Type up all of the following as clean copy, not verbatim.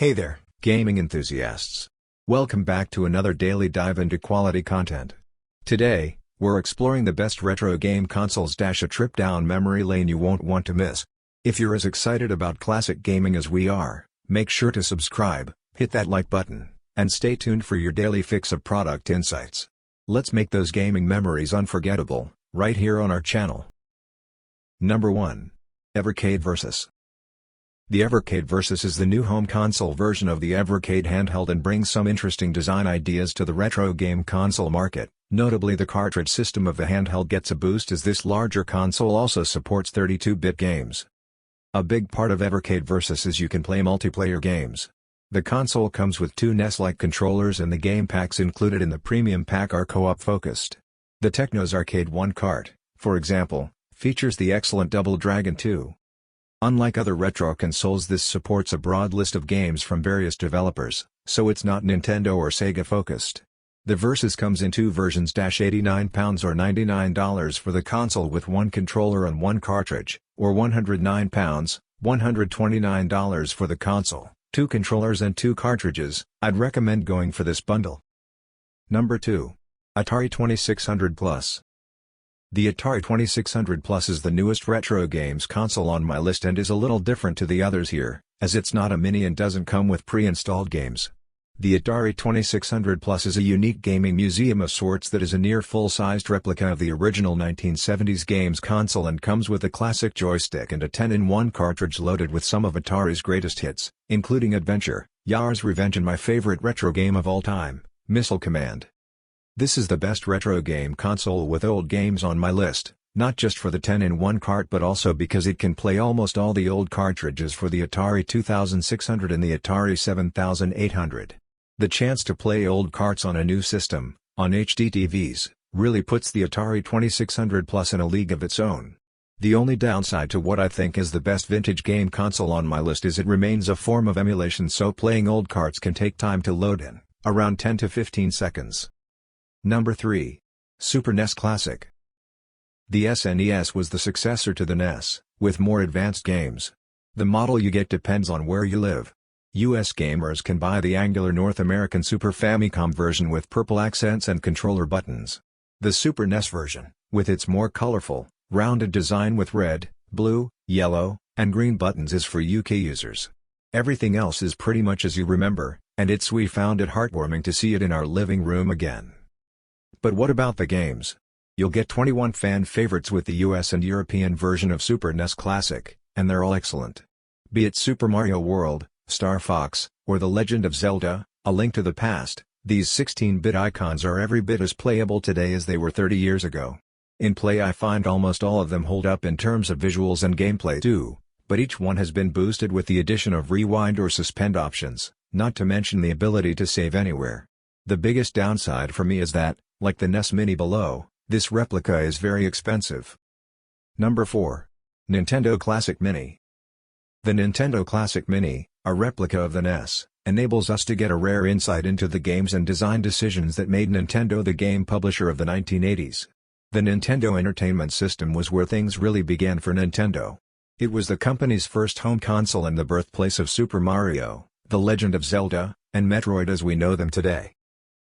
Hey there, gaming enthusiasts. Welcome back to another daily dive into quality content. Today, we're exploring the best retro game consoles - a trip down memory lane you won't want to miss. If you're as excited about classic gaming as we are, make sure to subscribe, hit that like button, and stay tuned for your daily fix of product insights. Let's make those gaming memories unforgettable, right here on our channel. Number 1. Evercade Versus. The Evercade Versus is the new home console version of the Evercade handheld and brings some interesting design ideas to the retro game console market. Notably, the cartridge system of the handheld gets a boost as this larger console also supports 32-bit games. A big part of Evercade Versus is you can play multiplayer games. The console comes with two NES-like controllers and the game packs included in the premium pack are co-op focused. The Technos Arcade 1 cart, for example, features the excellent Double Dragon 2. Unlike other retro consoles, this supports a broad list of games from various developers, so it's not Nintendo or Sega focused. The Versus comes in two versions, £89 or $99 for the console with one controller and one cartridge, or £109, $129 for the console, two controllers and two cartridges. I'd recommend going for this bundle. Number 2. Atari 2600 Plus. The Atari 2600 Plus is the newest retro games console on my list and is a little different to the others here, as it's not a mini and doesn't come with pre-installed games. The Atari 2600 Plus is a unique gaming museum of sorts that is a near full-sized replica of the original 1970s games console and comes with a classic joystick and a 10-in-1 cartridge loaded with some of Atari's greatest hits, including Adventure, Yar's Revenge and my favorite retro game of all time, Missile Command. This is the best retro game console with old games on my list, not just for the 10-in-1 cart but also because it can play almost all the old cartridges for the Atari 2600 and the Atari 7800. The chance to play old carts on a new system, on HD TVs, really puts the Atari 2600 Plus in a league of its own. The only downside to what I think is the best vintage game console on my list is it remains a form of emulation, so playing old carts can take time to load in, around 10 to 15 seconds. Number 3. Super NES Classic. The SNES was the successor to the NES, with more advanced games. The model you get depends on where you live. US gamers can buy the angular North American Super Famicom version with purple accents and controller buttons. The Super NES version, with its more colorful, rounded design with red, blue, yellow, and green buttons is for UK users. Everything else is pretty much as you remember, and we found it heartwarming to see it in our living room again. But what about the games? You'll get 21 fan favorites with the US and European version of Super NES Classic, and they're all excellent. Be it Super Mario World, Star Fox, or The Legend of Zelda: A Link to the Past, these 16-bit icons are every bit as playable today as they were 30 years ago. In play I find almost all of them hold up in terms of visuals and gameplay too, but each one has been boosted with the addition of rewind or suspend options, not to mention the ability to save anywhere. The biggest downside for me is that, like the NES Mini below, this replica is very expensive. Number 4. Nintendo Classic Mini. The Nintendo Classic Mini, a replica of the NES, enables us to get a rare insight into the games and design decisions that made Nintendo the game publisher of the 1980s. The Nintendo Entertainment System was where things really began for Nintendo. It was the company's first home console and the birthplace of Super Mario, The Legend of Zelda, and Metroid as we know them today.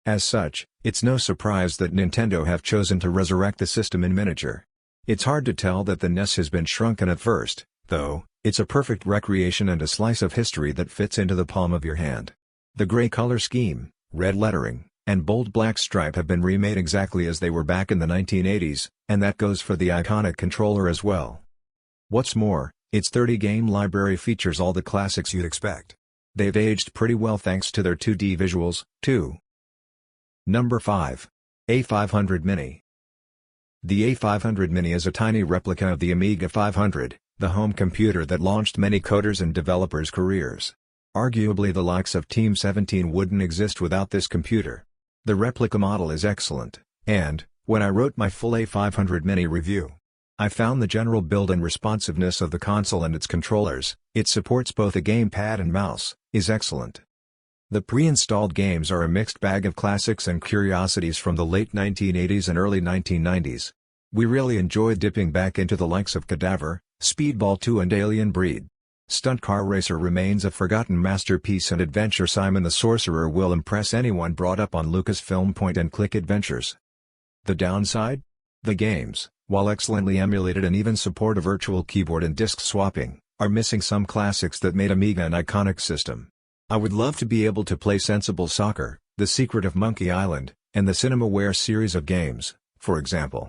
As such, it's no surprise that Nintendo have chosen to resurrect the system in miniature. It's hard to tell that the NES has been shrunken at first, though. It's a perfect recreation and a slice of history that fits into the palm of your hand. The gray color scheme, red lettering, and bold black stripe have been remade exactly as they were back in the 1980s, and that goes for the iconic controller as well. What's more, its 30-game library features all the classics you'd expect. They've aged pretty well thanks to their 2D visuals, too. Number 5. A500 Mini. The A500 Mini is a tiny replica of the Amiga 500, the home computer that launched many coders' and developers' careers. Arguably the likes of Team 17 wouldn't exist without this computer. The replica model is excellent, and, when I wrote my full A500 Mini review, I found the general build and responsiveness of the console and its controllers, it supports both a gamepad and mouse, is excellent. The pre-installed games are a mixed bag of classics and curiosities from the late 1980s and early 1990s. We really enjoyed dipping back into the likes of Cadaver, Speedball 2 and Alien Breed. Stunt Car Racer remains a forgotten masterpiece, and Adventure Simon the Sorcerer will impress anyone brought up on Lucasfilm point-and-click adventures. The downside? The games, while excellently emulated and even support a virtual keyboard and disc swapping, are missing some classics that made Amiga an iconic system. I would love to be able to play Sensible Soccer, The Secret of Monkey Island, and the Cinemaware series of games, for example.